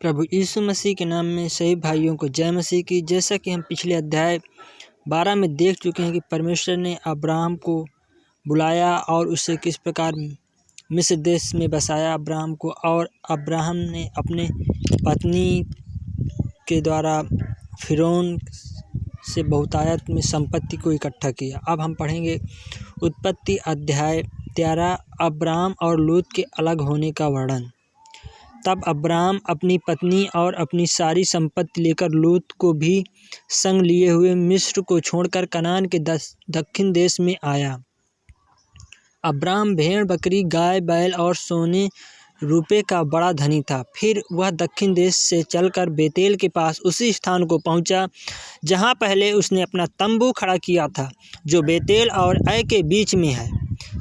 प्रभु यीशु मसीह के नाम में सभी भाइयों को जय मसीह की। जैसा कि हम पिछले अध्याय 12 में देख चुके हैं कि परमेश्वर ने अब्राहम को बुलाया और उसे किस प्रकार मिस्र देश में बसाया अब्राहम को, और अब्राहम ने अपने पत्नी के द्वारा फिरौन से बहुतायत में संपत्ति को इकट्ठा किया। अब हम पढ़ेंगे उत्पत्ति अध्याय 13, अब्राहम और लूत के अलग होने का वर्णन। तब अब्राहम अपनी पत्नी और अपनी सारी संपत्ति लेकर लूत को भी संग लिए हुए मिस्र को छोड़कर कनान के दक्षिण देश में आया। अब्राहम भेड़ बकरी गाय बैल और सोने रुपये का बड़ा धनी था। फिर वह दक्षिण देश से चलकर बेतेल के पास उसी स्थान को पहुंचा जहां पहले उसने अपना तंबू खड़ा किया था, जो बेतेल और ऐ के बीच में है।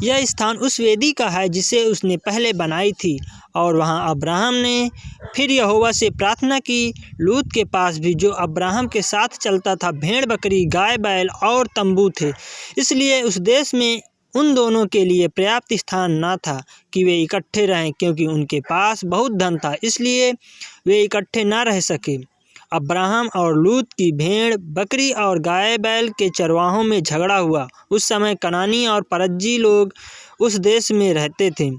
यह स्थान उस वेदी का है जिसे उसने पहले बनाई थी। और वहां अब्राहम ने फिर यहोवा से प्रार्थना की। लूत के पास भी, जो अब्राहम के साथ चलता था, भेड़ बकरी गाय बैल और तंबू थे, इसलिए उस देश में उन दोनों के लिए पर्याप्त स्थान न था कि वे इकट्ठे रहें, क्योंकि उनके पास बहुत धन था, इसलिए वे इकट्ठे न रह सके। अब्राहम और लूत की भेड़ बकरी और गाय बैल के चरवाहों में झगड़ा हुआ। उस समय कनानी और परज्जी लोग उस देश में रहते थे।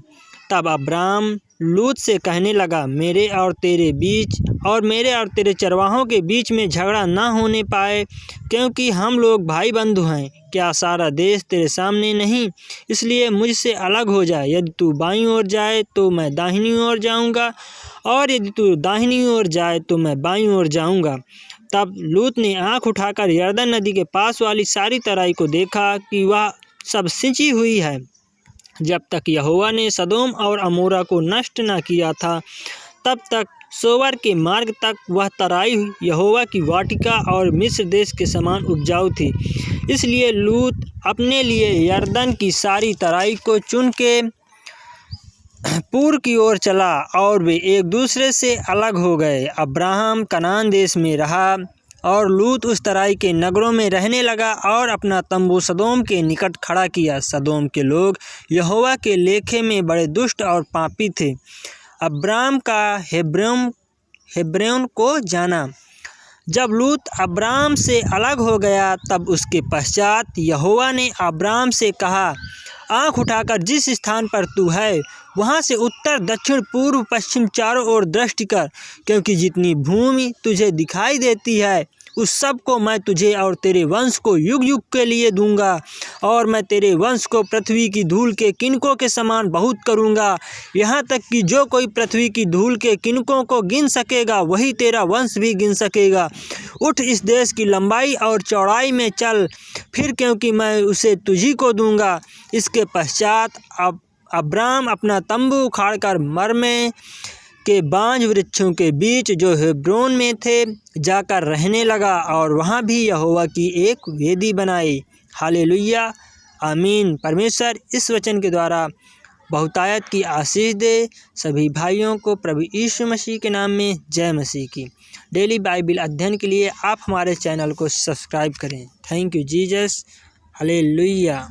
तब अब्राहम लूत से कहने लगा, मेरे और तेरे बीच और मेरे और तेरे चरवाहों के बीच में झगड़ा न होने पाए, क्योंकि हम लोग भाई बंधु हैं। क्या सारा देश तेरे सामने नहीं? इसलिए मुझसे अलग हो जाए। यदि तू बाईं ओर जाए तो मैं दाहिनी ओर जाऊंगा, और यदि तू दाहिनी ओर जाए तो मैं बाईं ओर जाऊंगा। तब लूत ने आँख उठाकर यरदन नदी के पास वाली सारी तराई को देखा कि वह सब सिंची हुई है, जब तक यहोवा ने सदोम और अमोरा को नष्ट न किया था। तब तक सोवर के मार्ग तक वह तराई यहोवा की वाटिका और मिस्र देश के समान उपजाऊ थी। इसलिए लूत अपने लिए यरदन की सारी तराई को चुन के पूर्व की ओर चला, और वे एक दूसरे से अलग हो गए। अब्राहम कनान देश में रहा और लूत उस तराई के नगरों में रहने लगा और अपना तंबू सदोम के निकट खड़ा किया। सदोम के लोग यहोवा के लेखे में बड़े दुष्ट और पापी थे। अब्राम का हेब्रोन को जाना। जब लूत अब्राम से अलग हो गया, तब उसके पश्चात यहोवा ने अब्राम से कहा, आँख उठाकर जिस स्थान पर तू है वहाँ से उत्तर दक्षिण पूर्व पश्चिम चारों ओर दृष्टि कर, क्योंकि जितनी भूमि तुझे दिखाई देती है उस सब को मैं तुझे और तेरे वंश को युग युग के लिए दूंगा, और मैं तेरे वंश को पृथ्वी की धूल के किनकों के समान बहुत करूंगा, यहाँ तक कि जो कोई पृथ्वी की धूल के किनकों को गिन सकेगा वही तेरा वंश भी गिन सकेगा। उठ, इस देश की लंबाई और चौड़ाई में चल फिर, क्योंकि मैं उसे तुझी को दूंगा। इसके पश्चात अब्राम अपना तंबू उखाड़कर मरमे के बांज वृक्षों के बीच, जो हेब्रोन में थे, जाकर रहने लगा, और वहाँ भी यहोवा की एक वेदी बनाई। हालेलुया, आमीन। परमेश्वर इस वचन के द्वारा बहुतायत की आशीष दे। सभी भाइयों को प्रभु यीशु मसीह के नाम में जय मसीह की। डेली बाइबल अध्ययन के लिए आप हमारे चैनल को सब्सक्राइब करें। Thank you Jesus. हालेलुया।